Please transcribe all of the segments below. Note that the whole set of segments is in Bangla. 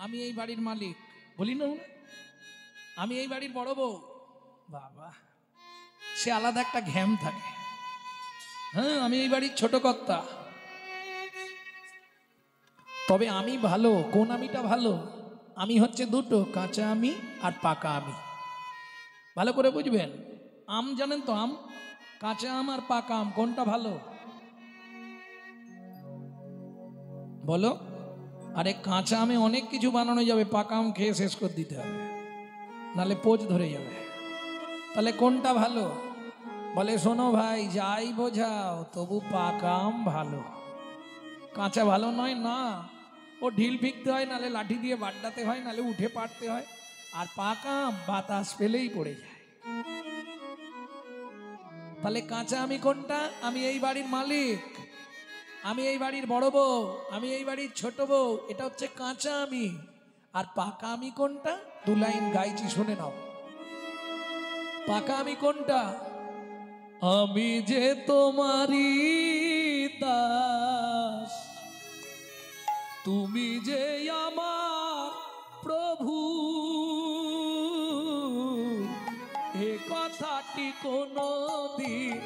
আমি এই বাড়ির মালিক, বলি না আমি এই বাড়ির বড় বউ, বাবা সে আলাদা একটা ঘ্যাম থাকে। হ্যাঁ, আমি এই বাড়ির ছোট কর্তা। তবে আমি ভালো, কোন আমিটা ভালো? আমি হচ্ছে দুটো, কাঁচা আমি আর পাকা আমি। ভালো করে বুঝবেন। আম জানেন তো, আম, কাঁচা আম আর পাকা আম কোনটা ভালো বলো? আরে কাঁচা আমে অনেক কিছু বানানো যাবে, পাকা আম খেয়ে শেষ করে দিতে হবে, নালে পোজ ধরে যাবে। তাহলে কোনটা ভালো? বলে শোনো ভাই, যাই বোঝাও তবু পাকা আম ভালো, কাঁচা ভালো নয় না। ও ঢিল ফিকতে হয়, নালে লাঠি দিয়ে বাড্ডাতে হয়, নালে উঠে পাড়তে হয়। আর পাকা আম বাতাস পেলেই পড়ে যায়। তাহলে কাঁচা আমি কোনটা? আমি এই বাড়ির মালিক, আমি এই বাড়ির বড় বউ, আমি এই বাড়ির ছোট বউ, এটা হচ্ছে কাঁচা আমি। আর পাকা আমি কোনটা? দু লাইন গাইছি, শুনে নাও। পাকা আমি কোনটা? আমি যে তোমারই দাস, তুমি যে আমার প্রভু, এ কথাটি কোনো দিন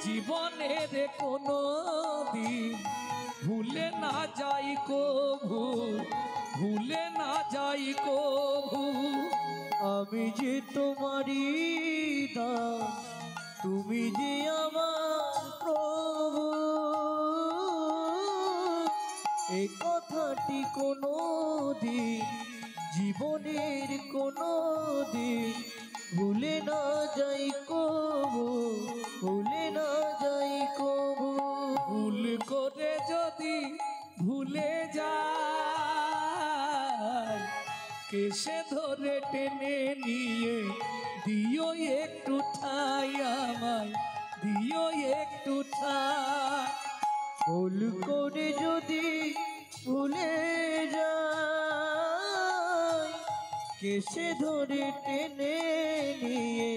জীবনের কোনো দিন ভুলে না যাই কভু, ভুলে না যাই কভু। আমি যে তোমারই দাস, তুমি যে আমার প্রভু, এই কথাটি কোনো দিন জীবনের কোনো দিন ভুলে না যাই কবু, ভুলে না যাই কবু। ভুল করে যদি ভুলে যাই, কেসে ধরে টেনে নিয়ে দিও একটু ঠাই, আমায় দিও একটু ঠাই। ভুল করে যদি ভুলে যাই, কেসে ধরে টেনে নিয়ে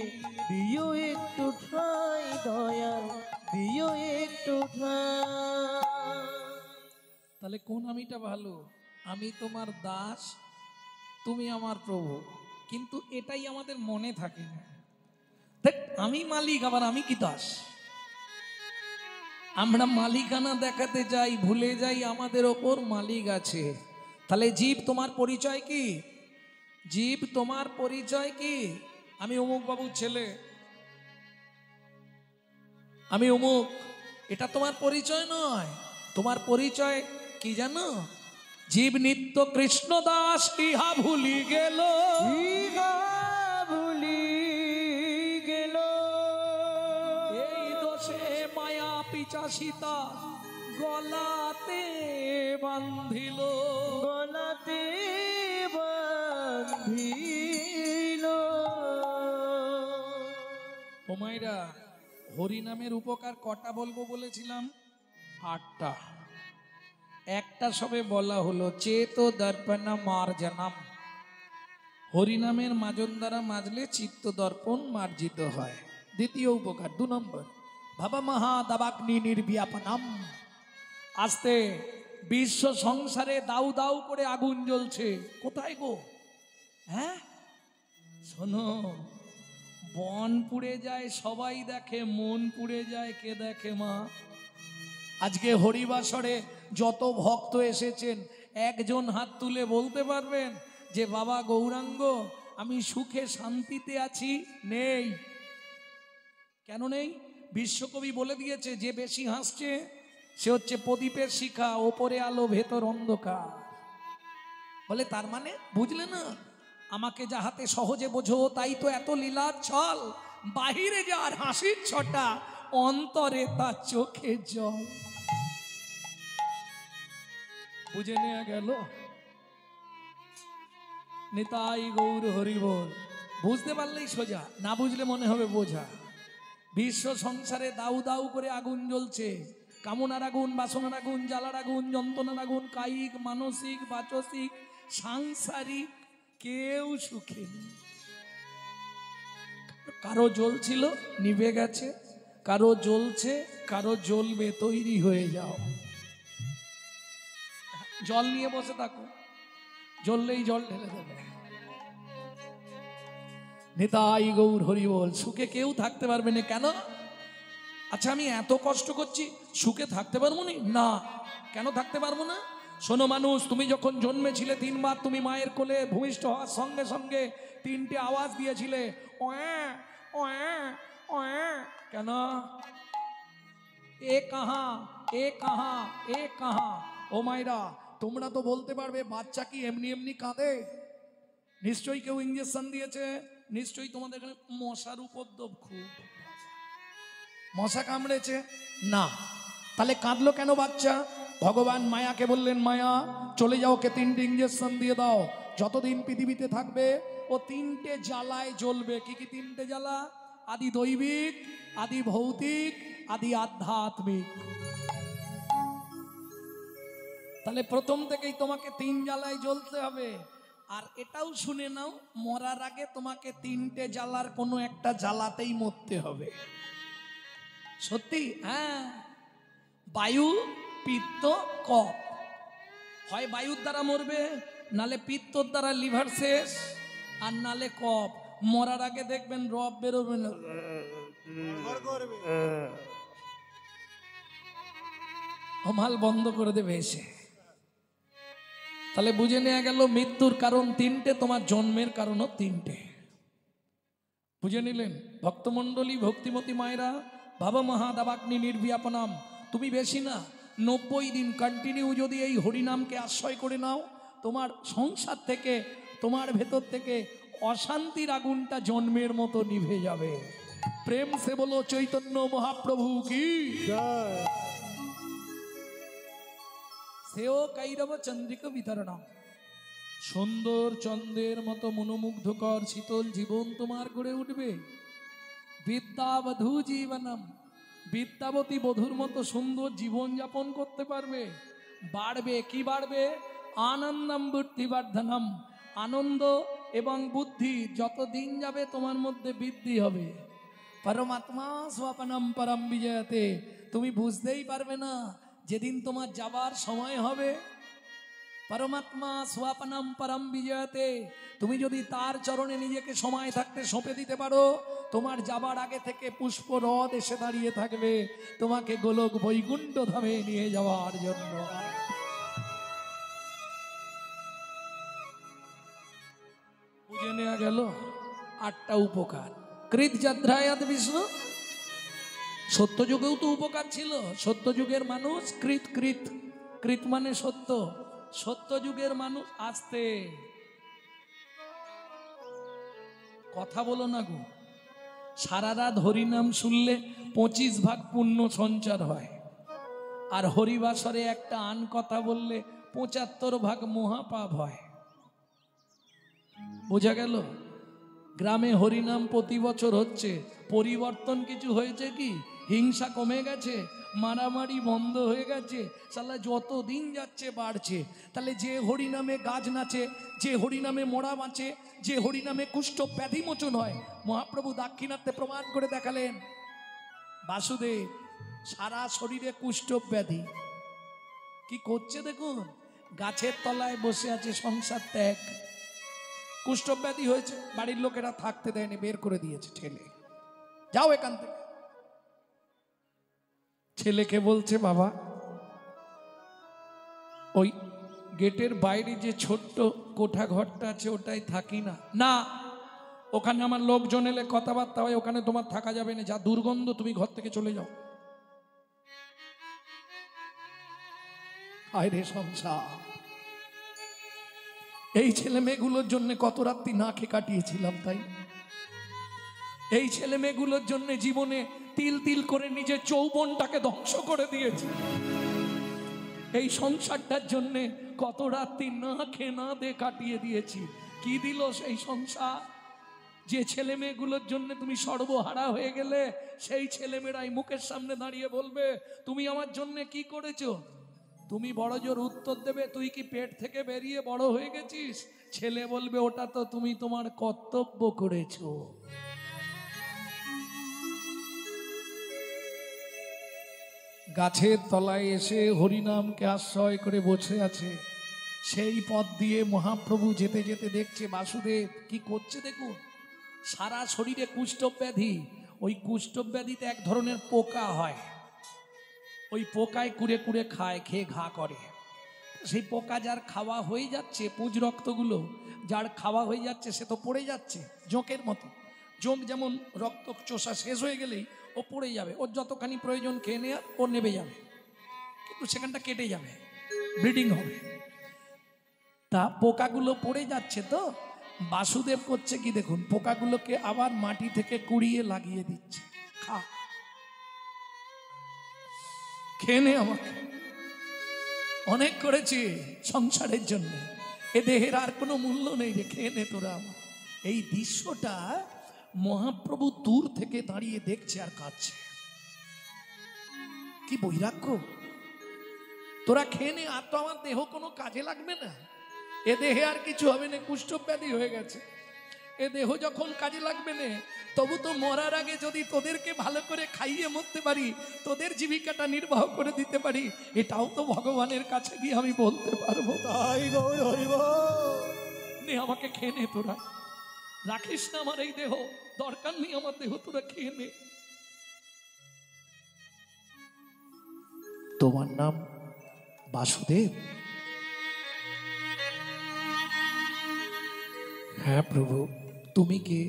দিও একটু ঠাই, দয়াল দিও একটু ঠাই। তাহলে কোন আমিটা ভালো? আমি তোমার দাস, তুমি আমার প্রভু। কিন্তু এটাই আমাদের মনে থাকে না। দেখ, আমি মালিক আবার আমি কি দাস। আমরা মালিকানা দেখাতে যাই, ভুলে যাই আমাদের ওপর মালিক আছে। তাহলে জীব তোমার পরিচয় কি? জীব তোমার পরিচয় কি? আমি অমুক বাবুর ছেলে, আমি অমুক, এটা তোমার পরিচয় নয়। তোমার পরিচয় কি জানো? জীব নিত্য কৃষ্ণ দাস, ইহা ভুলি গেল, ইহা ভুলি গেল। এই দোষে মায়া পিচাসিতা গলাতে বান্ধিল, গলাতে বান্ধিল। ও মাইরা, হরিনামের উপকার কটা বলবো বলেছিলাম? 8টা। একটা সবে বলা হলো, চেত দর্পণ মার্জনম। হরিনামের মাজন দ্বারা মাজলে চিত্ত দর্পণ মার্জিত হয়। দ্বিতীয় উপকার, 2 নম্বর, ভাবা মহা দাবাগ্নি নির্বিয়াপনম। আস্তে বিশ্ব সংসারে দাউ দাউ করে আগুন জ্বলছে, কোথায় গো? হ্যাঁ শোনো, বন পুড়ে যায় সবাই দেখে, মন পুড়ে যায় কে দেখে মা? আজকে হরিবাসরে যত ভক্ত এসেছেন, একজন হাত তুলে বলতে পারবেন যে বাবা গৌরাঙ্গ আমি সুখে শান্তিতে আছি? নেই। কেন নেই? বিশ্বকবি বলে দিয়েছে, যে বেশি হাসছে সে হচ্ছে প্রদীপের শিখা, ওপরে আলো ভেতর অন্ধকার। বলে তার মানে বুঝলে না? আমাকে যাহাতে সহজে বোঝো, তাই তো এত লীলার ছল। বাহিরে যার হাসির ছটা, অন্তরে তার চোখে জল। বুঝে নেওয়া গেল? নিতাই গৌর হরি বল। বুঝতে পারলেই সোজা, না বুঝলে মনে হবে বোঝা। বিশ্ব সংসারে দাউ দাউ করে আগুন জ্বলছে, কামনার আগুন, বাসনার আগুন, জ্বালার আগুন, যন্ত্রণার আগুন, কায়িক মানসিক বাচসিক সাংসারিক, কেউ সুখে নেই। কারো জ্বলছিল নিভে গেছে, কারো জ্বলছে, কারো জ্বলবে, তৈরি হয়ে যাও। জল নিয়ে বসে থাকো, জ্বললেই জল ঢেলে দেবে। নিতাই গৌর হরি বল। সুখে কেউ থাকতে পারবে না। কেন? আচ্ছা আমি এত কষ্ট করছি, সুখে থাকতে পারবো না? কেন থাকতে পারবো না? শোনো মানুষ, তুমি যখন জন্মেছিলে 3 বার তুমি মায়ের কোলে ভূমিষ্ঠ হওয়ার সঙ্গে সঙ্গে 3টে আওয়াজ দিয়েছিলে, ওয়া ওয়া ওয়া। কেন? এ কাহা, এ কাহা, এ কাহা। ও মায়েরা, তোমরা তো বলতে পারবে বাচ্চা কি এমনি এমনি কাঁদে? নিশ্চয়ই কেউ ইঞ্জেকশন দিয়েছে, নিশ্চয়ই তোমাদের এখানে মশার উপদ্রব খুব, মশা কামড়েছে না, তাহলে কাঁদলো কেন বাচ্চা? ভগবান মায়াকে বললেন, মায়া চলে যাও, ওকে 3টে ইঞ্জেকশন দিয়ে দাও, যতদিন পৃথিবীতে থাকবে ও 3টে জ্বালায় জ্বলবে। কি কি 3টে জ্বালা? আদি দৈবিক, আদি ভৌতিক, আদি আধ্যাত্মিক। তাহলে প্রথম থেকেই তোমাকে 3 জ্বালায় জ্বলতে হবে। আর এটাও শুনে নাও, মরার আগে তোমাকে 3টে জ্বালার কোনো একটা জ্বালাতেই মরতে হবে। সত্যি? হ্যাঁ। বায়ু, পিত্ত, কফ। হয় বায়ুর দ্বারা মরবে, নালে পিত্তর দ্বারা লিভার শেষ, আর নালে কফ। মরার আগে দেখবেন রব বেরোবে না, হমাল বন্ধ করে দেবে এসে। তাহলে বুঝে নেওয়া গেল মৃত্যুর কারণ 3টে, তোমার জন্মের কারণও 3টে। বুঝে নিলেন? ভক্তমণ্ডলী, ভক্তিমতী মায়েরা, ভাব মহাদাবাগ্নি নির্বিয়াপনাম। তুমি বেশি না, 90 দিন কন্টিনিউ যদি এই হরিনামকে আশ্রয় করে নাও, তোমার সংসার থেকে, তোমার ভেতর থেকে অশান্তির আগুনটা জন্মের মতো নিভে যাবে। প্রেম সে বলো চৈতন্য মহাপ্রভু কি জয়। সেও কৈরব চন্দ্রিক বিতরণম। সুন্দর চন্দ্রের মতো মনোমুগ্ধকর শীতল জীবন তোমার গড়ে উঠবে। বিদ্যাবধূ জীবনম, বিদ্যাবতী বধূর মতো সুন্দর জীবন যাপন করতে পারবে। বাড়বে, কি বাড়বে? আনন্দম বুদ্ধিবর্ধনম। আনন্দ এবং বুদ্ধি যত দিন যাবে তোমার মধ্যে বৃদ্ধি হবে। পরমাত্মা স্বপনম পরম বিজয়তে। তুমি বুঝতেই পারবে না যেদিন তোমার যাবার সময় হবে। পরমাত্মা স্বপনম পরম বিজয়তে। তুমি যদি তার চরণে নিজেকে সময় থাকতে সঁপে দিতে পারো, তোমার যাবার আগে থেকে পুষ্প হ্রদ এসে দাঁড়িয়ে থাকবে তোমাকে গোলক বৈকুণ্ঠ ধামে নিয়ে যাওয়ার জন্য। বুঝে নেওয়া গেল 8টা উপকার। কৃত যাত্রায়াত বিষ্ণু। সত্যযুগেও তো উপকার ছিল। সত্যযুগের মানুষ কৃত, কৃত, কৃত মানে সত্য। সত্যযুগের মানুষ আস্তে কথা বলো না গো। সারা রাত হরিনাম শুনলে 25 ভাগ পুণ্য সঞ্চার হয়, আর হরিবাসরে একটা আন কথা বললে 75 ভাগ মহাপাপ হয়। বোঝা গেল? গ্রামে হরিনাম প্রতি বছর হচ্ছে, পরিবর্তন কিছু হয়েছে কি? হিংসা কমে গেছে, মারামারি বন্ধ হয়ে গেছে। সালা যত দিন যাচ্ছে বাড়ছে। তাহলে যে হরিনামে গাছ নাচে, যে হরিনামে মোড়া বাঁচে, যে হরিনামে কুষ্ঠ ব্যাধি মোচন হয়, মহাপ্রভু দাক্ষিণাত্যে প্রমাণ করে দেখালেন। বাসুদেব সারা শরীরে কুষ্ঠ ব্যাধি, কি করছে দেখুন, গাছের তলায় বসে আছে, সংসার ত্যাগ। কুষ্ঠব্যাধি হয়েছে, বাড়ির লোকেরা থাকতে দেয়নি, বের করে দিয়েছে, ঠেলে যাও এখান থেকে। ছেলেকে বলছে, বাবা ওই গেটের বাইরে যে ছোট্ট কোঠা ঘরটা আছে ওটাই থাকি না। না, ওখানে আমার লোকজন এলে কথাবার্তা হয়, ওখানে তোমার থাকা যাবে না, যা দুর্গন্ধ, তুমি ঘর থেকে চলে যাও। আয় রে সংসার। এই ছেলে মেয়েগুলোর জন্য কত রাত্রি না খেয়ে কাটিয়েছিলাম, তাই এই ছেলে মেয়েগুলোর জন্য জীবনে তিল তিল করে নিজের যৌবনটাকে ধ্বংস করে দিয়েছি। এই সংসারটার জন্য কত রাত্রি না খেয়ে না দিয়ে কাটিয়ে দিয়েছি। কি দিল সেই সংসার? যে ছেলে মেয়েগুলোর জন্য তুমি সর্বহারা হয়ে গেলে, সেই ছেলেমেয়েরাই মুখের সামনে দাঁড়িয়ে বলবে, তুমি আমার জন্য কি করেছো? তুমি বড় জোর উত্তর দেবে, তুই কি পেট থেকে বেরিয়ে বড় হয়ে গেছিস? ছেলে বলবে, ওটা তো তুমি তোমার কর্তব্য করেছো। গাছের তলায় এসে হরিনামকে আশ্রয় করে বসে আছে, সেই পথ দিয়ে মহাপ্রভু যেতে যেতে দেখছে বাসুদেব কি করছে দেখুন, সারা শরীরে কুষ্ঠব্যাধি। ওই কুষ্ঠব্যাধিতে এক ধরনের পোকা হয়, ওই পোকায় কুড়ে কুড়ে খায়, খেয়ে ঘা করে। সেই পোকা যার খাওয়া হয়ে যাচ্ছে, পুঁজ রক্তগুলো যার খাওয়া হয়ে যাচ্ছে, সে তো পড়ে যাচ্ছে জোঁকের মতো। জোঁক যেমন রক্ত চোষা শেষ হয়ে গেলেই ও পড়ে যাবে, ওর যতখানি প্রয়োজন খেয়ে নেওয়া ও নেবে যাবে, কিন্তু সেখানটা কেটে যাবে, ব্লিডিং হবে। তা পোকাগুলো পড়ে যাচ্ছে, তো বাসুদেব করছে কি দেখুন, পোকাগুলোকে আবার মাটি থেকে কুড়িয়ে লাগিয়ে দিচ্ছে, খা, খেয়ে নে, আমাকে অনেক করেছি সংসারের জন্য, এ দেহের আর কোনো মূল্য নেই রে, খেয়ে নে তোরা আমার। এই দৃশ্যটা মহাপ্রভু দূর থেকে দাঁড়িয়ে দেখছে আর কাঁদছে। কি বৈরাগ্য! তোরা খেয়ে নে, আর তো আমার দেহ কোনো কাজে লাগবে না, এ দেহে আর কিছু হবে না, কুষ্ঠব্যাধি হয়ে গেছে, এ দেহ যখন কাজে লাগবে না, তবু তো মরার আগে যদি তোদেরকে ভালো করে খাইয়ে মরতে পারি, তোদের জীবিকাটা নির্বাহ করে দিতে পারি, এটাও তো ভগবানের কাছে গিয়ে আমি বলতে পারবো। তাই গৌর হরিব। নে, আমাকে খেয়ে নে, তোরা রাখিস না আমার এই দেহ, দরকার নেই আমার দেহ, তোরা খেয়ে নে। তোমার নাম বাসুদেব? হ্যাঁ প্রভু। তুমি কে?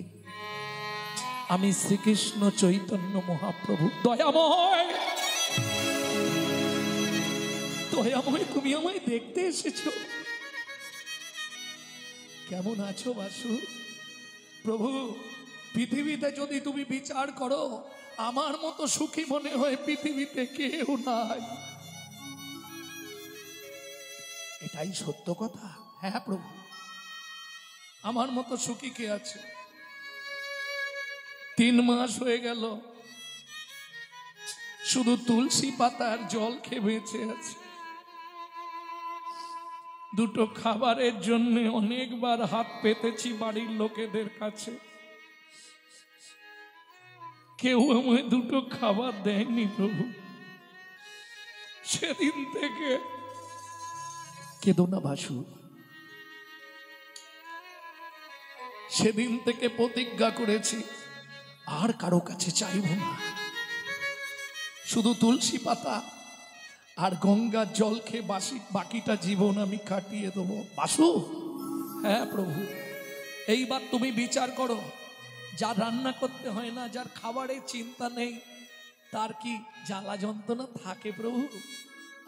আমি শ্রীকৃষ্ণ চৈতন্য মহাপ্রভু। দয়াময়, দয়াময়, তুমি আমায় দেখতে এসেছো। কেমন আছো বাসু? প্রভু, পৃথিবীতে যদি তুমি বিচার করো, আমার মতো সুখী মনে হয় পৃথিবীতে কেউ নাই। এটাই সত্য কথা। হ্যাঁ প্রভু, আমার মতো সুখী কে আছে? 3 মাস হয়ে গেল শুধু তুলসী পাতার জল খেয়ে বেঁচে আছে। 2টো খাবারের জন্য অনেকবার হাত পেতেছি বাড়ির লোকেদের কাছে, কেউ আমায় 2টো খাবার দেয়নি প্রভু। সেদিন থেকে কেঁদো না বাসু, সেদিন থেকে প্রতিজ্ঞা করেছি আর কারো কাছে চাইব না, শুধু তুলসী পাতা আর গঙ্গার জল খেয়ে বাকিটা জীবন আমি কাটিয়ে দেবো বাসু। হ্যাঁ প্রভু, এইবার তুমি বিচার করো, যার রান্না করতে হয় না, যার খাবারের চিন্তা নেই, তার কি জ্বালা যন্ত্রণা থাকে প্রভু?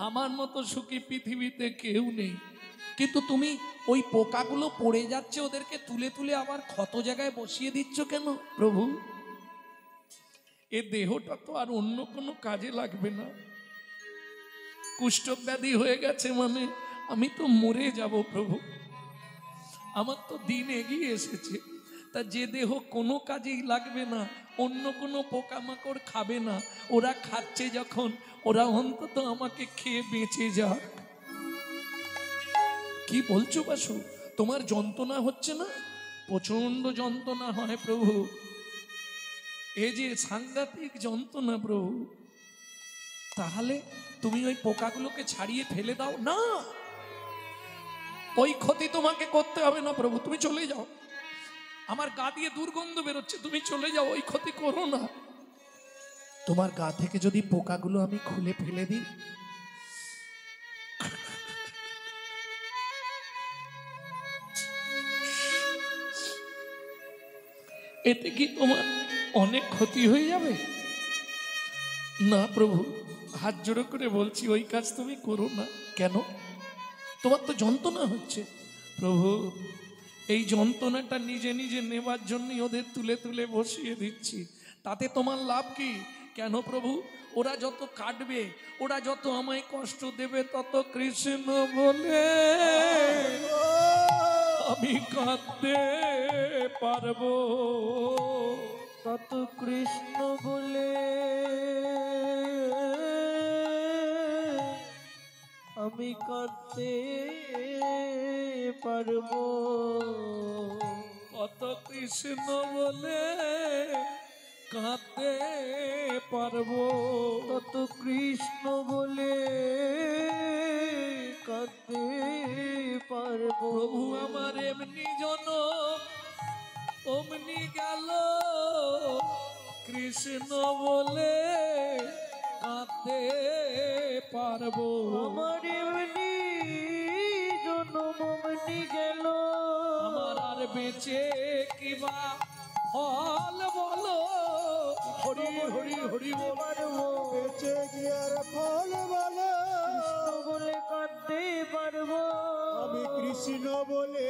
আমার মতো সুখী পৃথিবীতে কেউ নেই। কিন্তু তুমি ওই পোকাগুলো পড়ে যাচ্ছে, ওদেরকে তুলে তুলে আবার ক্ষত জায়গায় বসিয়ে দিচ্ছ কেন প্রভু? এ দেহটা তো আর অন্য কোনো কাজে লাগবে না। কুষ্ঠব্যাধি হয়ে গেছে মানে আমি তো মরে যাব প্রভু, আমার তো দিন এগিয়ে এসেছে। তা যে দেহ কোনো কাজেই লাগবে না, অন্য কোনো পোকামাকড় খাবে না, ওরা খাচ্ছে যখন, ওরা অন্তত আমাকে খেয়ে বেঁচে যাক। কি বলছো বাসু? তোমার যন্ত্রণা হচ্ছে না? প্রচন্ড যন্ত্রণা হয় প্রভু, এ যে সাংঘাতিক যন্ত্রণা প্রভু। তাহলে তুমি ওই পোকাগুলোকে ছাড়িয়ে ফেলে দাও না, ওই ক্ষতি তোমাকে করতে হবে না প্রভু, তুমি চলে যাও। আমার গা দিয়ে দুর্গন্ধ বেরোচ্ছে, তুমি চলে যাও, ওই ক্ষতি করো না। তোমার গা থেকে যদি পোকাগুলো আমি খুলে ফেলে দিই, এতে কি তোমার অনেক ক্ষতি হয়ে যাবে? না প্রভু, হাত জোড়ো করে বলছি, ওই কাজ তুমি করো না। কেন? তোমার তো যন্ত্রণা হচ্ছে প্রভু, এই যন্ত্রণাটা নিজে নিজে নেবার জন্যই ওদের তুলে তুলে বসিয়ে দিচ্ছি, তাতে তোমার লাভ কি? কেন প্রভু? ওরা যত কাটবে, ওরা যত আমায় কষ্ট দেবে, তত কৃষ্ণ বলে আমি কাঁদতে পারবো, তত কৃষ্ণ বলে আমি কাঁদতে পারবো, কত কৃষ্ণ বলে কাঁদতে পারবো, তত কৃষ্ণ বলে কাঁদতে প্রভু আমার এমনি জন অমনি গেল, কৃষ্ণ বলে কাঁদতে পারবো। আমার এমনি জনম অমনি গেল, আমার আর বেঁচে কিবা ফল বলো, হরি হরি হরি পারবো বেঁচে গিয়ার ফল বলো, কৃষ্ণ বলে কাঁদতে পারবো। আমি কৃষ্ণ বলে।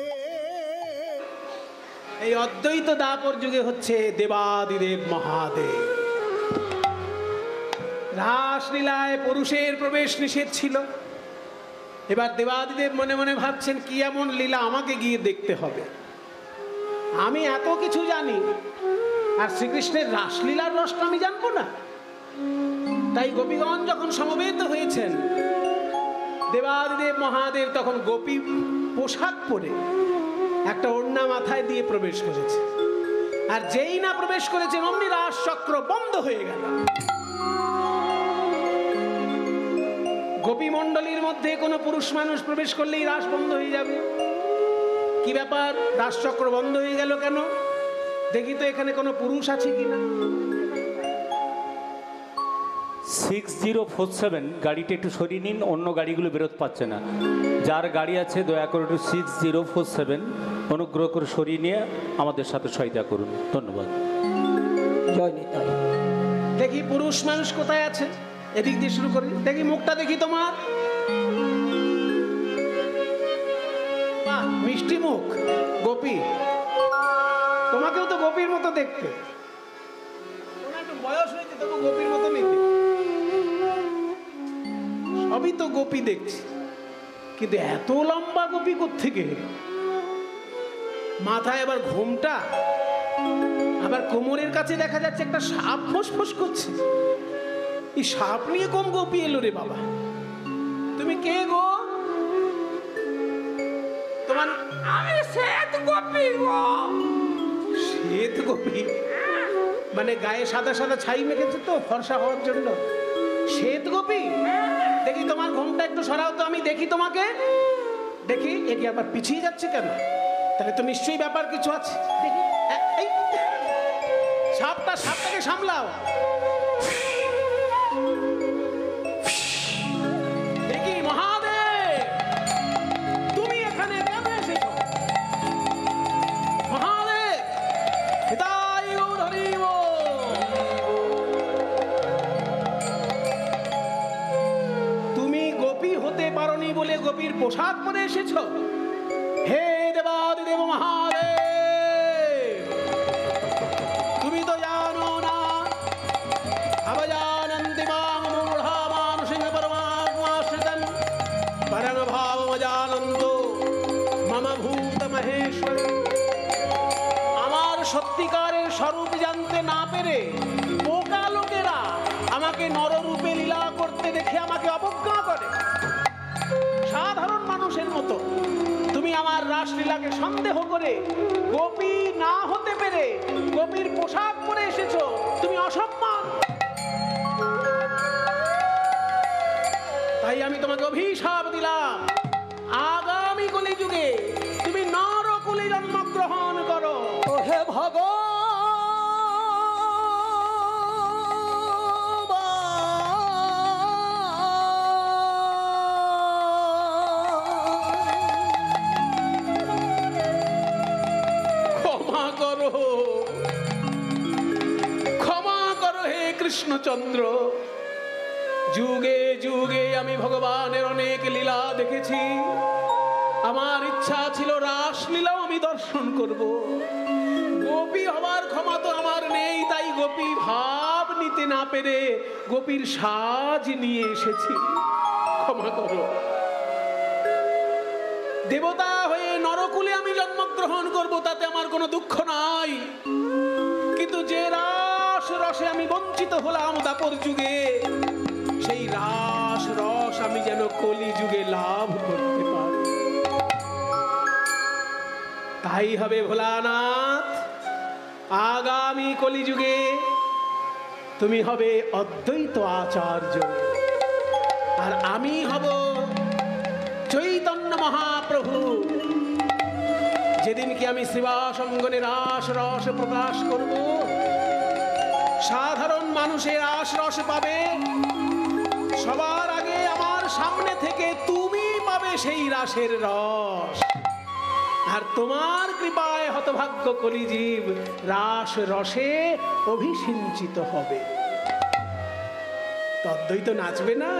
এই অদ্বৈত দাপর যুগে হচ্ছে দেবাদিদেব মহাদেব। রাসলীলায় পুরুষের প্রবেশ নিষেধ ছিল। এবার দেবাদিদেব মনে মনে ভাবছেন কি এমন লীলা আমাকে গিয়ে দেখতে হবে। আমি এত কিছু জানি আর শ্রীকৃষ্ণের রাসলীলার রসটা আমি জানবো না। তাই গোপীগণ যখন সমবেত হয়েছেন, দেবাদিদেব মহাদেব তখন গোপী পোশাক পরে একটা ওড়না মাথায় দিয়ে প্রবেশ করেছে। আর যেই না প্রবেশ করেছেন অমনি রাস চক্র বন্ধ হয়ে গেল। গোপী মণ্ডলীর মধ্যে কোনো পুরুষ মানুষ প্রবেশ করলেই রাস বন্ধ হয়ে যাবে। কি ব্যাপার, রাস চক্র বন্ধ হয়ে গেল কেন? দেখি তো এখানে কোনো পুরুষ আছে কিনা। 6047 গাড়িটা একটু সরিয়ে নিন, অন্য গাড়িগুলো বেরোতে পারছে না। যার গাড়ি আছে দয়া করে একটু 6047 অনুগ্রহ করে সরিয়ে নিয়ে আমাদের সাথে সহায়তা করুন, ধন্যবাদ। জয় নিতাই। দেখি পুরুষ মানুষ কোথায় আছে, এদিক দিয়ে শুরু করি। দেখি মুখটা দেখি তোমার, বাহ মিষ্টি মুখ, গোপী। তোমাকেও তো গোপীর মতো দেখতে, তোমার একটু বয়স হয়েছে তবু গোপীর মতো নিতে। সবই তো গোপী দেখছি, কিন্তু এত লম্বা গোপী কোত্থেকে? মাথায় আবার ঘোমটা, আবার কোমরের কাছে দেখা যাচ্ছে একটা সাপ ফোঁস করছে। এই সাপ নিয়ে কম গোপী এলো রে বাবা। তুমি কে গো? তোমার আমি শ্বেত গোপী গো। শ্বেত গোপী মানে গায়ে সাদা সাদা ছাই মেখেছে তো ফর্সা হওয়ার জন্য। শ্বেত গোপী, দেখি তোমার ঘোমটা একটু সরাও তো, আমি দেখি তোমাকে। দেখি একে আবার পিছিয়ে যাচ্ছে কেন? তাহলে তো নিশ্চয়ই ব্যাপার কিছু আছে। দেখি এই সাপটাকে সামলাও। দেখি মহাদেব, তুমি এখানে কেন এসেছো? মহাদেব, হিতাই গৌর হরি বল। তুমি গোপী হতে পারোনি বলে গোপীর পোশাক পরে এসেছো? হে দেবাদিদেব মহাদেব, তুমি তো জানো না অবজানন্তি মাং মূঢ়া মানসিং পরমাত্মাশ্রিতং পরম ভাবমজানন্তো মম ভূত মহেশ্বর। আমার সত্যিকারের স্বরূপ জানতে না পেরে বোকা লোকেরা আমাকে নররূপে লীলা করতে দেখে আমাকে অবজ্ঞা করে। সাধারণ মানুষের মতো তুমি আমার রাসলীলাকে সন্দেহ করে গোপী না হতে পেরে গোপীর পোশাক পরে এসেছো, তুমি অসম্মান। তাই আমি তোমাকে অভিশাপ দিলাম, আগামী কলিযুগে তুমি নরকুলে জন্মগ্রহণ করো। হে ভগবান, ক্ষমা করো হে কৃষ্ণচন্দ্র। যুগে যুগে আমি ভগবানের অনেক লীলা দেখেছি। আমার ইচ্ছা ছিল রাসলীলাও আমি দর্শন করব। গোপী হওয়ার ক্ষমা তো আমার নেই, তাই গোপী ভাব নিতে না পেরে গোপীর সাজ নিয়ে এসেছি। ক্ষমা করো। দেবতা হয়ে নরকুলে আমি জন্মগ্রহণ করব, তাতে আমার কোনো দুঃখ নাই। কিন্তু যে রাস রসে আমি বঞ্চিত হলাম দাপর যুগে, সেই রাস রস আমি যেন কলি যুগে লাভ করতে পারি। তাই হবে ভোলানাথ, আগামী কলি যুগে তুমি হবে অদ্বৈত আচার্য, আর আমি হব চৈতন্য মহাপ্রভু। যেদিন কি আমি শ্রীবাস অঙ্গনে রাস রস প্রকাশ করব, সাধারণ মানুষের রাস রস পাবে, সবার আগে আমার সামনে থেকে তুমি পাবে সেই রাসের রস। আর তোমার কৃপায় হতভাগ্য কলিজীব রাস রসে অভিসিঞ্চিত হবে। তদ্বৈত নাচবে না?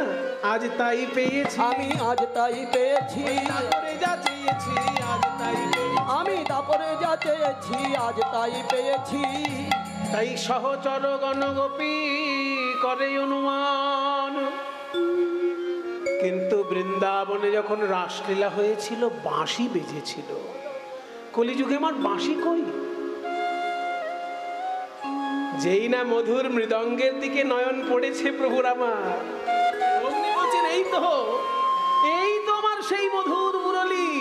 আজ তাই পেয়েছি আমি, আজ তাই পেয়েছি, তারপরে যা চেয়েছি আজ তাই পেয়েছি। আমি তারপরে যা চেয়েছি আজ তাই পেয়েছি। তাই সহচর গণগোপী করে অনুমান, কিন্তু বৃন্দাবনে যখন রাসলীলা হয়েছিল বাঁশি বেজেছিল। কলিযুগে আমার বাঁশি কই? যেই না মধুর মৃদঙ্গের দিকে নয়ন পড়েছে প্রভুর আমার, অমনি বলছেন এই তো আমার সেই মধুর মুরলী।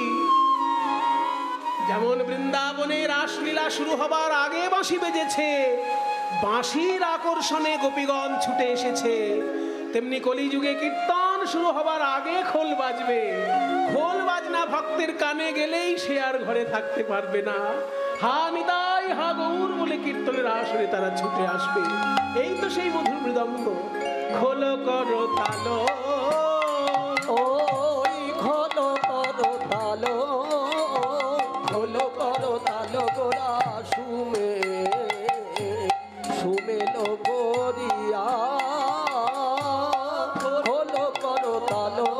যেমন বৃন্দাবনে রাসলীলা শুরু হবার আগে বাঁশি বেজেছে, বাঁশির আকর্ষণে গোপীগণ ছুটে এসেছে, তেমনি কলিযুগে কীর্তন শুরু হবার আগে খোল বাজবে। খোল বাজনা ভক্তের কানে গেলেই সে আর ঘরে থাকতে পারবে না। হা নিতাই হা গৌর বলে কীর্তনের আসরে তারা ছুটে আসবে। এই তো সেই মধুর মৃদঙ্গ। খোল করো তালো, ওই খোলো করো তালো, খোলো করো তালো গোরা সুমে সুমেলো করিয়া, খোলো করো তালো,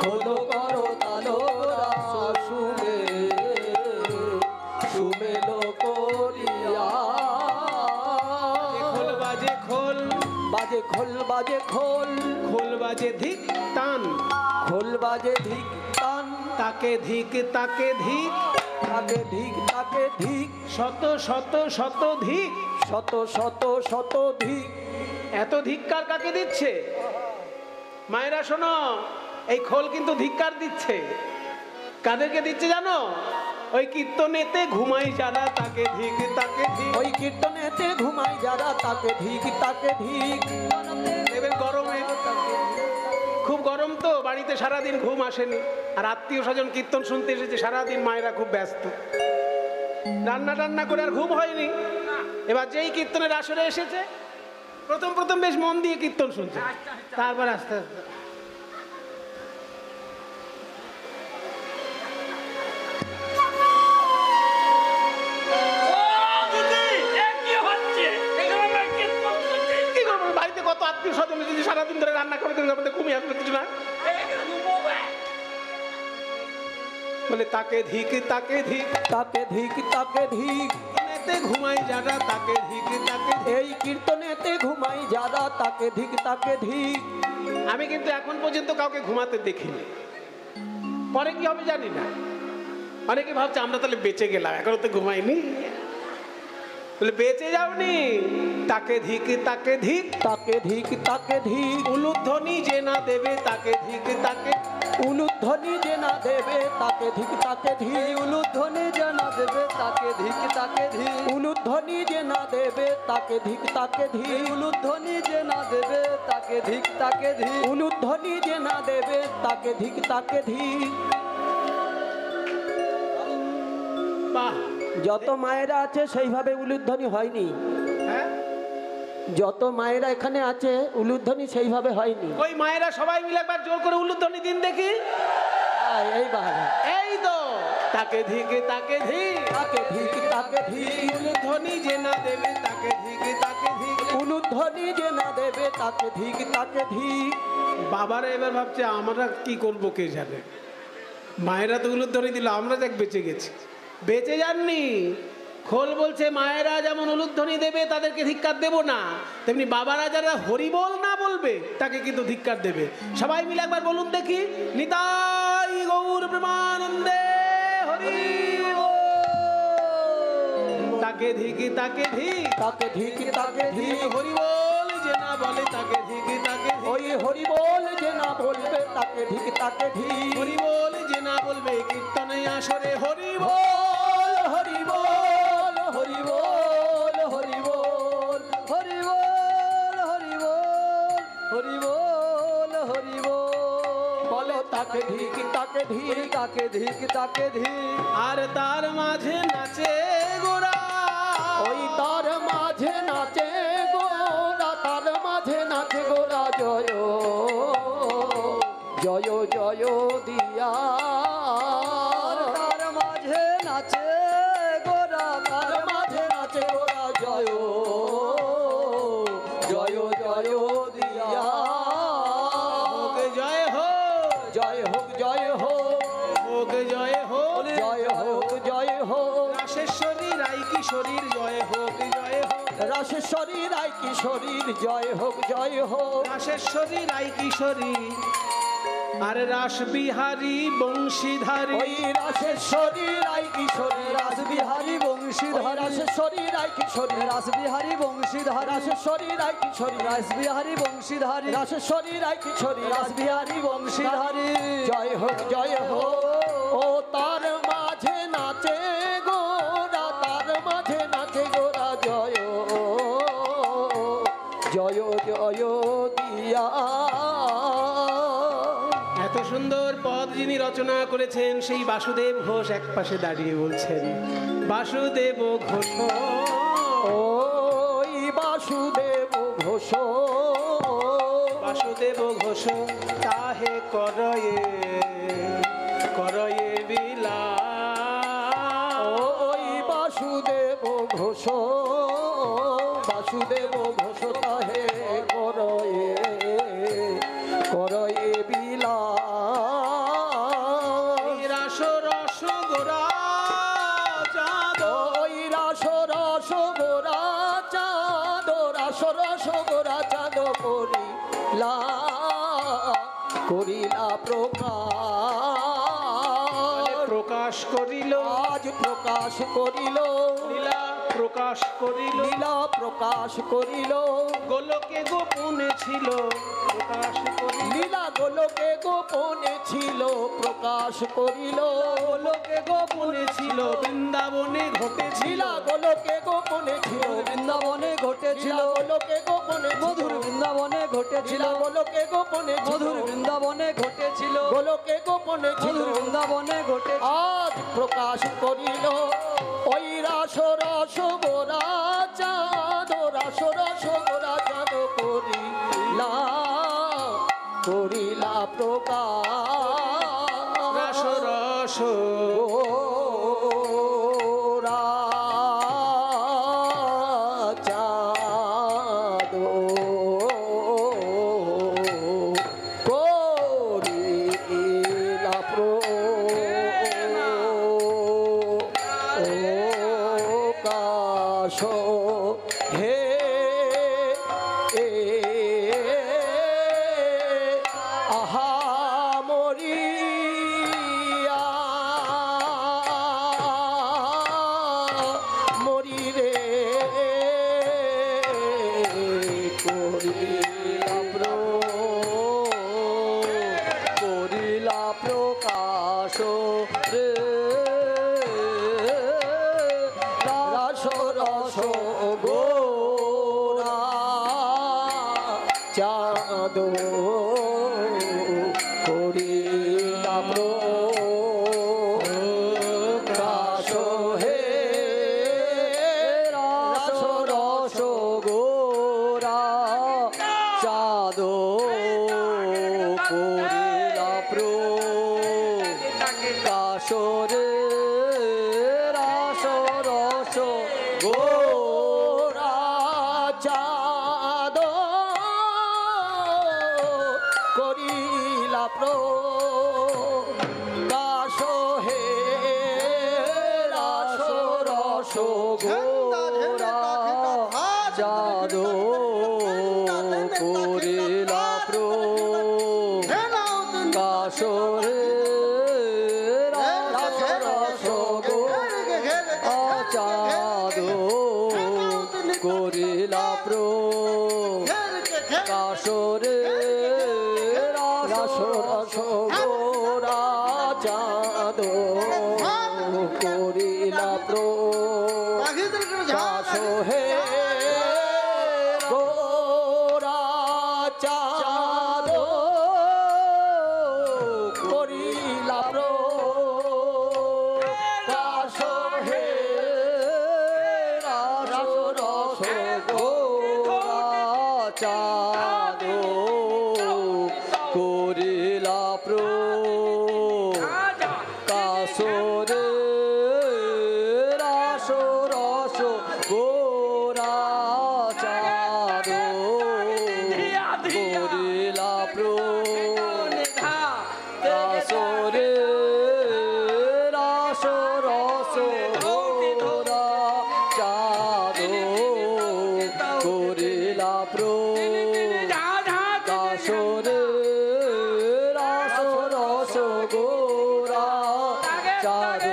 খোলো করো তালো গোরা সুমে সুমেলো করিয়া। খোল বাজে খোল, বাজে খোল, বাজে খোল, খোল বাজে ধিক টান, খোল বাজে ধিক টান, তাকে ধিক তাকে ধিক, তাকে ধিক তাকে ধিক, শত শত শত ধিক। শত শত শত ধিক। এত ধিক্কার কাকে দিচ্ছে? মায়েরা শোনো, এই খোল কিন্তু ধিক্কার দিচ্ছে। কাদেরকে দিচ্ছে জানো? ওই কীর্তনেতে ঘুমাই যারা তাকে ধিক তাকে ধিক। ওই কীর্তনেতে ঘুমাই যারা তাকে ধিক তাকে ধিক। এবার গরমে খুব গরম তো, বাড়িতে সারাদিন ঘুম আসেনি, আর আত্মীয় স্বজন কীর্তন শুনতে এসেছে, সারাদিন মায়েরা খুব ব্যস্ত, রান্না টান্না করে আর ঘুম হয়নি। এবার যেই কীর্তনের আসরে এসেছে, প্রথম প্রথম বেশ মন দিয়ে কীর্তন শুনছে, তারপর আস্তে আস্তে কি করবো? বাড়িতে কত আত্মীয় স্বজন যদি সারাদিন ধরে রান্না করে আমাদের ঘুমিয়ে আসবে কিছু না, বলে তাকে ধিক তাকে ধিক, তাকে ধিক তাকে ধিক। কীর্তনেতে ঘুমাই যারা তাকে ধিক তাকে ধিক। এই কীর্তনেতে ঘুমাই যারা তাকে ধিক তাকে ধিক। আমি কিন্তু এখন পর্যন্ত কাউকে ঘুমাতে দেখিনি, পরে কি হবে জানি না। অনেকে ভাবছে আমরা তাহলে বেঁচে গেলাম, এখনো তো ঘুমাইনি। বলে বেঁচে যাওনি, তাকে ধিক তাকে ধিক, তাকে ধিক তাকে ধিক। উলুধ্বনি যে না দেবে তাকে ধিক তাকে, উলুধ্বনি যে না দেবে তাকে ধিক তাকে ধিক। উলুধ্বনি যে না দেবে তাকে ধিক তাকে ধিক। উলুধ্বনি যে না দেবে তাকে ধিক তাকে ধিক। উলুধ্বনি যে না দেবে তাকে ধিক তাকে ধিক। উলুধ্বনি যে না দেবে তাকে ধিক তাকে ধিক। বাহ, যত মায়েরা আছে সেইভাবে উলুধ্বনি হয়নি। হ্যাঁ, যত মায়েরা এখানে আছে উলুধ্বনি সেইভাবে হয়নি। ওই মায়েরা সবাই মিলে একবার জোর করে উলুধ্বনি দিন দেখি। এইবার এই তো তাকে ধিক তাকে ধিক, তাকে ধিক তাকে ধিক। উলুধ্বনি যে না দেবে তাকে ধিক তাকে ধিক। উলুধ্বনি যে না দেবে তাকে ধিক তাকে ধিক। বাবারা এবার ভাবছে আমরা কি করব কে জানে, মায়েরা তো উলুধ্বনি দিল, আমরা যাক বেঁচে গেছি। বেঁচে যাননি। খোল বলছে মায়েরা যেমন উলুধ্বনি দেবে তাদেরকে ধিক্কার দেব না, তেমনি বাবারা যারা হরিবোল না বলবে তাকে কিন্তু ধিক্কার দেবে। সবাই মিলে একবার বলুন দেখি, নিতাই গৌর প্রেমানন্দে হরি বল। তাকে ধিক তাকে ধিক, তাকে ধিক তাকে ধিক। হরিবোল যে না বলে তাকে ধিক তাকে ধিক। ওই হরি বল যে না বলবে তাকে ধিক তাকে ধিক। হরিবোল যে না বলবে কীর্তনে আসরে হরি বল। হরি বল হরি বল হরি বল হরি বল হরি বল হরি বল হরি বল। বলো তাকে ধিক তাকে ধিক তাকে ধিক তাকে ধিক আর তার মাঝে নাচে গোরা ওই তার মাঝে নাচে গোরা তার মাঝে নাচে গোরা জয় জয় জয় দিয়া তার মাঝে নাচে গোরা তার মাঝে নাচে গোরা জয় জয় জয় দিয়া হোক জয় হো জয় হোক জয় হোক হোক জয় হো জয় হোক জয় হোক রাশেশ্বরী রায় কিশোরীর জয় হোক জয় হোক রাশেশ্বরী রায় কিশোরীর জয় হোক জয় হোক রাশেশ্বরী রায় কিশোরী আর রাসবিহারী বংশীধারী ওই রাশেশ্বরী রায় কিশোরী রাসবিহারী বংশীধর রাশেশ্বরী রায় কিশোরী রাসবিহারী বংশীধর রাশেশ্বরী রায় কিশোরী রাসবিহারী বংশীধারী রাশেশ্বরী রায় কিশোরী রাসবিহারী বংশীধারী জয় হোক জয় হোক ও তার মাঝে নাচে গোরা তার মাঝে নাচে গোরা জয় জয় জয় দিয়া এত সুন্দর পদ যিনি রচনা করেছেন সেই বাসুদেব ঘোষ এক পাশে দাঁড়িয়ে বলছেন বাসুদেব ঘোষ ওই বাসুদেব ঘোষ বাসুদেব ঘোষ তাহে করয়ে করয়ে বিলা ওই বাসুদেব ঘোষ বাসুদেব ঘোষ তাহে করয়ে করয়ে বিলা রাস রস গোরা চাঁদ ওই রাস রস গোরা চাঁদ রাস রস গোরা চাঁদ করিলা করিলা প্রকাশ করিল আজ প্রকাশ করিল লীলা প্রকাশ করিল লীলা প্রকাশ করিল গোলকে গোপনে ছিল প্রকাশ করিল লীলা গোলকে গোপনে ছিল প্রকাশ করিল গোলকে গোপনে ছিল বৃন্দাবনে ঘটেছিল লীলা গোলকে গোপনে ছিল বৃন্দাবনে ঘটেছিল গোলকে গোপনে মধুর বৃন্দাবনে ঘটেছিল গোলকে গোপনে মধুর বৃন্দাবনে ঘটেছিল গোলকে গোপনে মধুর বৃন্দাবনে ঘটে আজ প্রকাশ করিল ওই রাস রস গোরা চাঁদ রাস রস গোরা চাঁদ করিলা করিলা প্রকাশ রস রস গোরা চাঁদ করিলা প্রকাশ হে আহা মরিয়া মরি রে করিলা প্রকাশ রে রাস রস গোরা চাঁদ করিলা প্রকাশ হে রাস রস গোরা চাঁদ করিলা প্রকাশ রে রাস রস গোরা চাঁদ করিলা প্রকাশ হে রাস রস গোরা চাঁদ করিলা প্রকাশ রে রাস রস গোরা চাঁদ করিলা প্রকাশ রে রাস রস গোরা চাঁদ করিলা প্রকাশ হে গোরা চাঁদ চাঁদ করিলা কাসরে রাস রস গোরা চাঁদ করিলা কাসরে রাস রস গোরা চাঁদ করিলা কাসরে রাস রস গোরা চাঁদ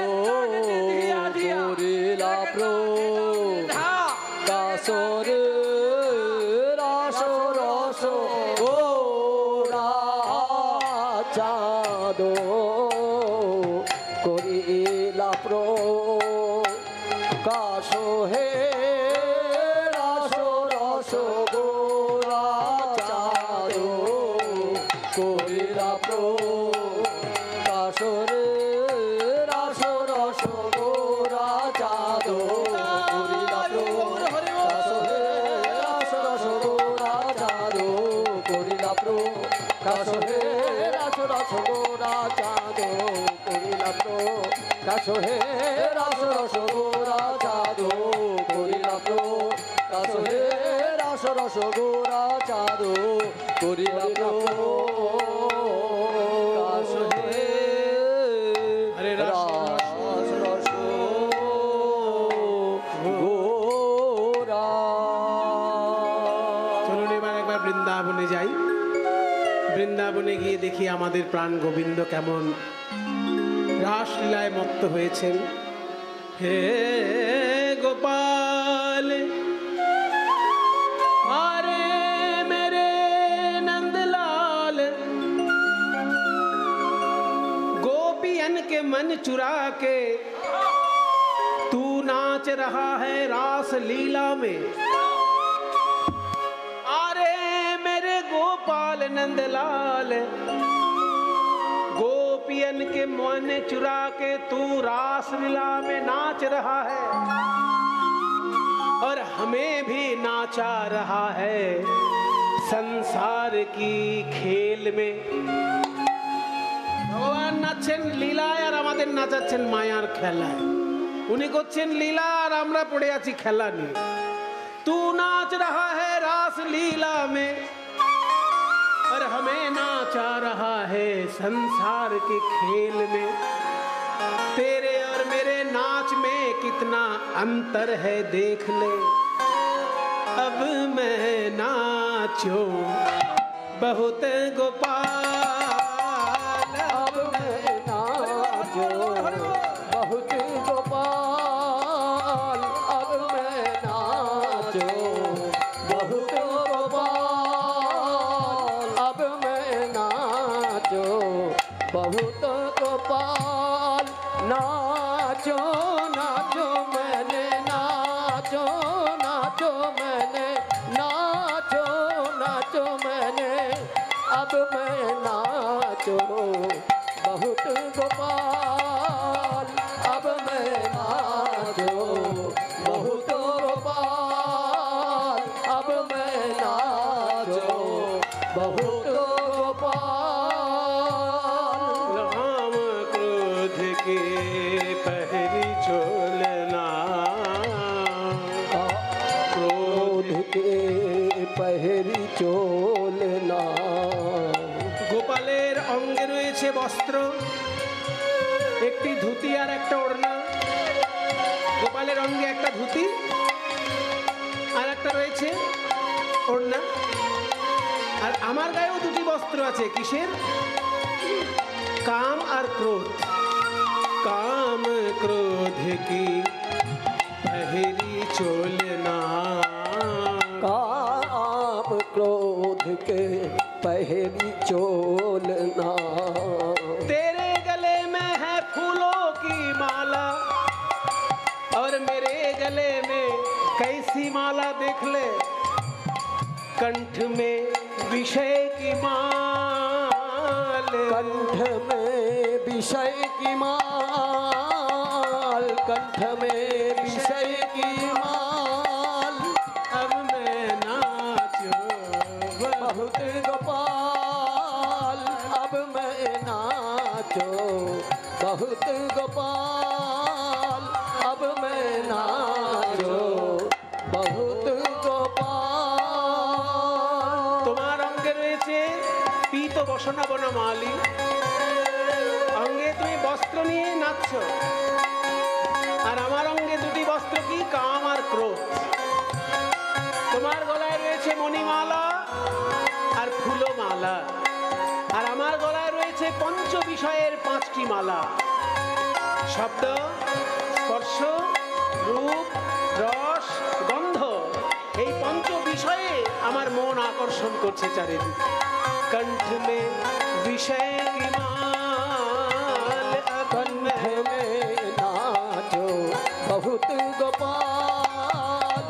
করিলা কাসরে রাস রস গোরা চাঁদ করিলা কাশ হে রাস রস গোরা চাঁদ করিলা কাশরে রাস রস গোরা চাঁদ করিলা কাশরে রাস রস গোরা চাঁদ করিলা কাশরে রাস রস গোরা চাঁদ করিলা কাশরে রাস রস গোরা চাঁদ করিলা কাশরে রাস রস গোরা চাঁদ করিলা কাশরে হরে রাস রস গোরা। চলুন এবার একবার বৃন্দাবনে যাই। বৃন্দাবনে গিয়ে দেখি আমাদের প্রাণ গোবিন্দ কেমন রাসলীলায় মত্ত হয়েছেন। হে গোপাল আরে মেরে नंदलाल गोपियन के मन चुरा के तू नाच रहा है रास लीला में। अरे मेरे गोपाल नंदलाल गोपियन के मन चुरा के तू रास लीला में नाच रहा है और हमें भी नाचा रहा है संसार की खेल में। ভগবান নাচছেন লীলায় আর আমাদের নাচাচ্ছেন মায়ার খেলায়। উনি করছেন লীলা আর আমরা পড়ে আছি খেলা নিয়ে। तू नाच रहा है रास लीला में और हमें नाचा रहा है संसार के खेल में। तेरे और मेरे नाच में कितना अंतर है देख ले। अब मैं नाचो बहुत गोपाल। अब मैं नाचो बहुत गोपाल। अब मैं नाचो बहुत गोपाल। अब मैं नाचो बहुत गोपाल। नाचो नाचो मैंने नाचो नाचो मैंने नाचो नाचो मैंने अब मैं नाचो बहुत गोपाल। अब मैं नाचो बहुत गोपाल। अब मैं नाचो बहुत गोपाल। राम क्रोध के पहरी चोलना क्रोध के पहरी चोलना। গোপালের অঙ্গে রয়েছে বস্ত্র, একটি ধুতি আর একটা ওড়না। গোপালের অঙ্গে একটা ধুতি আর একটা রয়েছে ওড়না। আর আমার গায়েও দুটি বস্ত্র আছে। কিসের? কাম আর ক্রোধ। কাম ক্রোধ কি पहरी चोलना। काम क्रोध के पहरी चोलना। तेरे गले में है फूलों की माला और मेरे गले में कैसी माला देख ले। कंठ में विषय की माल। कंठ में विषय की माल। कंठ में विषय की माल। अब मैं नाचो बहुत गोपाल अब मैं नाचो बहुत गोपाल अब मैं नाचो बहुत गोपाल। তোমার অঙ্গে রয়েছে পীত বসনা বনমালী, অঙ্গে তুমি বস্ত্র নিয়ে নাচছ, আর আমার অঙ্গে দুটি বস্ত্র কি, কাম আর ক্রোধ। তোমার গলায় রয়েছে মণিমালা আর ফুলমালা, আর আমার গলায় রয়েছে পঞ্চ বিষয়ের 5টি মালা। শব্দ, স্পর্শ, রূপ, রস, গন্ধ, এই পঞ্চ বিষয়ে আমার মন আকর্ষণ করছে চারিদিকে। कंठ में विषय की माल, कंठ में नाचो बहुत गोपाल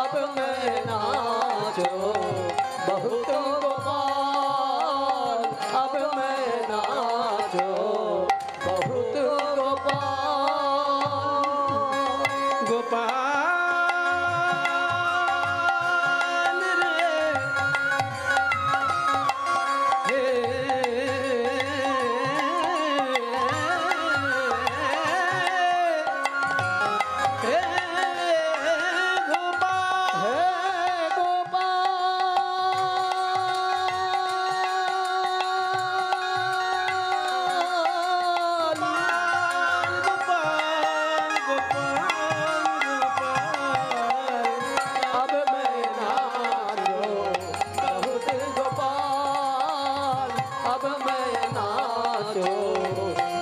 अब मैं नाचो बहुत गोपाल अब मैं नाचो बहुत गोपाल। गोपाल रे, हे गोपाल, हे गोपाल, गोपाल, गोपाल, अब मैं नाचो बहुत गोपाल अब मैं नाचो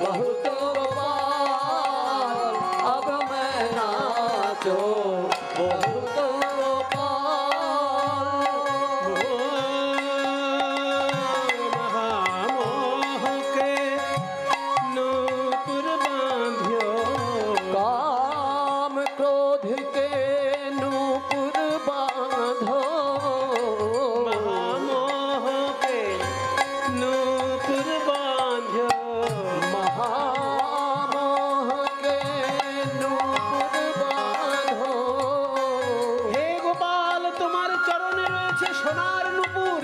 बहुत गोपाल अब मैं नाचो बहुत गोपाल। महामोह के नूपुर बांध्यो, काम क्रोध के नूपुर बांधो महामोह के नूपुर बांध्यो, महामोह के नूपुर बांधो। হে গোপাল, তোমার চরণে রয়েছে সোনার নূপুর।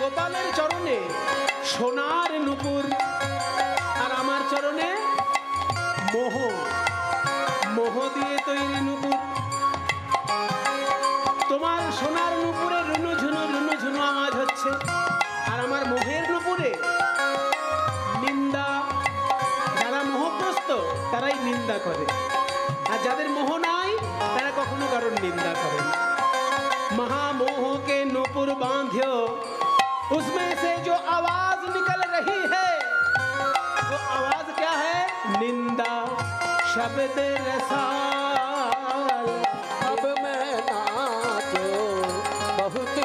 গোপালের চরণে সোনার নূপুর, আর আমার চরণে মোহ, মোহ দিয়ে তৈরি নূপুর। তোমার সোনার নূপুরে রুনু ঝুনু আওয়াজ হচ্ছে, আর আমার মোহের নূপুরে নিন্দা। যারা মোহগ্রস্ত তারাই নিন্দা করে, আর যাদের মোহ নাই তারা কখনো কারোর নিন্দা করে না। महामोह के नूपुर बांध्यो, उसमें से जो आवाज निकल रही है वो आवाज क्या है, निंदा शब्द रसाल। अब मैं नाचो बहुत